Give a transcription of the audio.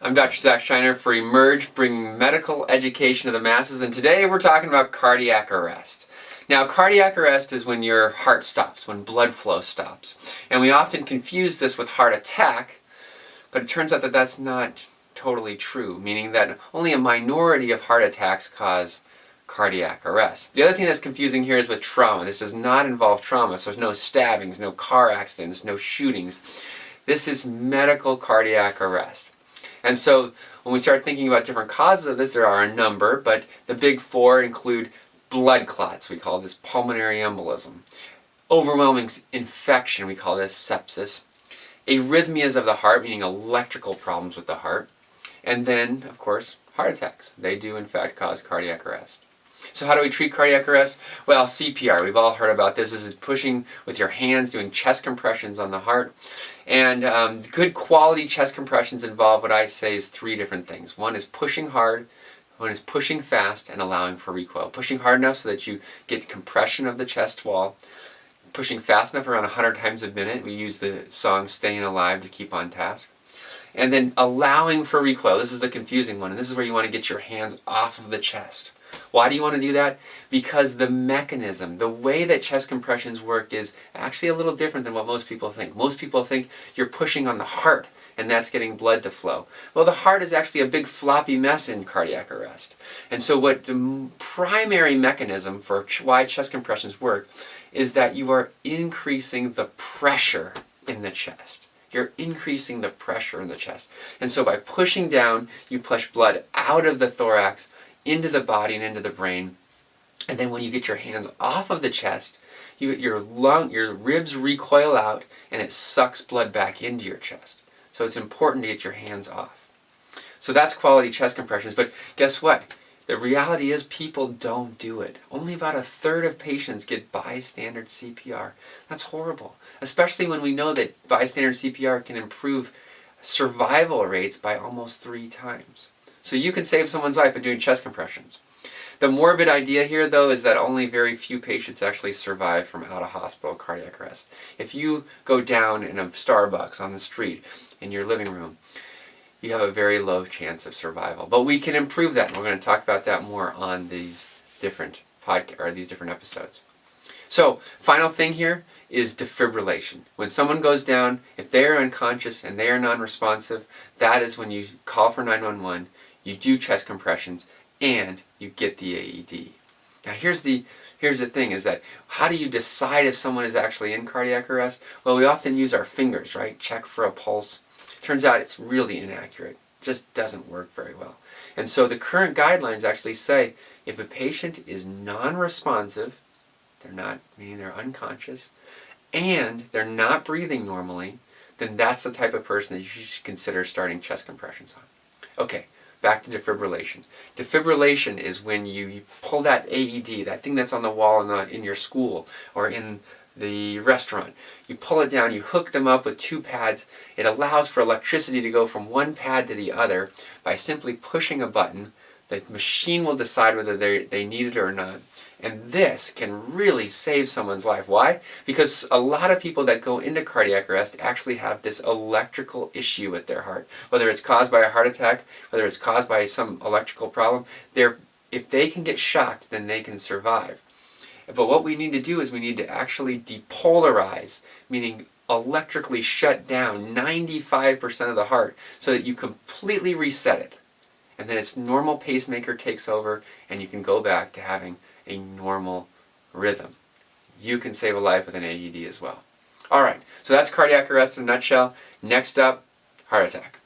I'm Dr. Zach Shinar for Emerge, bringing medical education to the masses, and today we're talking about cardiac arrest. Now, cardiac arrest is when your heart stops, when blood flow stops. And we often confuse this with heart attack, but it turns out that that's not totally true, meaning that only a minority of heart attacks cause cardiac arrest. The other thing that's confusing here is with trauma. This does not involve trauma, so there's no stabbings, no car accidents, no shootings. This is medical cardiac arrest. And so when we start thinking about different causes of this, there are a number, but the big four include blood clots, we call this pulmonary embolism, overwhelming infection, we call this sepsis, arrhythmias of the heart, meaning electrical problems with the heart, and then, of course, heart attacks. They do, in fact, cause cardiac arrest. So how do we treat cardiac arrest? Well, CPR, we've all heard about this. This is pushing with your hands, doing chest compressions on the heart. And good quality chest compressions involve what I say is three different things. One is pushing hard, one is pushing fast and allowing for recoil. Pushing hard enough so that you get compression of the chest wall. Pushing fast enough, around 100 times a minute. We use the song Staying Alive to keep on task. And then allowing for recoil. This is the confusing one, and this is where you want to get your hands off of the chest. Why do you want to do that? Because the mechanism, the way that chest compressions work is actually a little different than what most people think. Most people think you're pushing on the heart and that's getting blood to flow. Well, the heart is actually a big floppy mess in cardiac arrest. And so what the primary mechanism for why chest compressions work is that you are increasing the pressure in the chest. You're increasing the pressure in the chest. And so by pushing down, you push blood out of the thorax, into the body and into the brain. And then when you get your hands off of the chest, your ribs recoil out and it sucks blood back into your chest. So it's important to get your hands off. So that's quality chest compressions. But guess what? The reality is people don't do it. Only about a third of patients get bystander CPR. That's horrible. Especially when we know that bystander CPR can improve survival rates by almost 3 times. So you can save someone's life by doing chest compressions. The morbid idea here, though, is that only very few patients actually survive from out-of-hospital cardiac arrest. If you go down in a Starbucks on the street in your living room, you have a very low chance of survival. But we can improve that, and we're going to talk about that more on these different episodes. So, final thing here is defibrillation. When someone goes down, if they are unconscious and they are non-responsive, that is when you call for 911, you do chest compressions, and you get the AED. Now here's the thing, is that how do you decide if someone is actually in cardiac arrest? Well, we often use our fingers, right? Check for a pulse. Turns out it's really inaccurate. Just doesn't work very well. And so the current guidelines actually say if a patient is non-responsive, meaning they're unconscious, and they're not breathing normally, then that's the type of person that you should consider starting chest compressions on. Okay, back to defibrillation. Defibrillation is when you pull that AED, that thing that's on the wall in your school or in the restaurant. You pull it down, you hook them up with 2 pads. It allows for electricity to go from one pad to the other by simply pushing a button. The machine will decide whether they need it or not. And this can really save someone's life. Why? Because a lot of people that go into cardiac arrest actually have this electrical issue with their heart. Whether it's caused by a heart attack, whether it's caused by some electrical problem, if they can get shocked, then they can survive. But what we need to do is we need to actually depolarize, meaning electrically shut down 95% of the heart so that you completely reset it. And then its normal pacemaker takes over and you can go back to having a normal rhythm. You can save a life with an AED as well. Alright, so that's cardiac arrest in a nutshell. Next up, heart attack.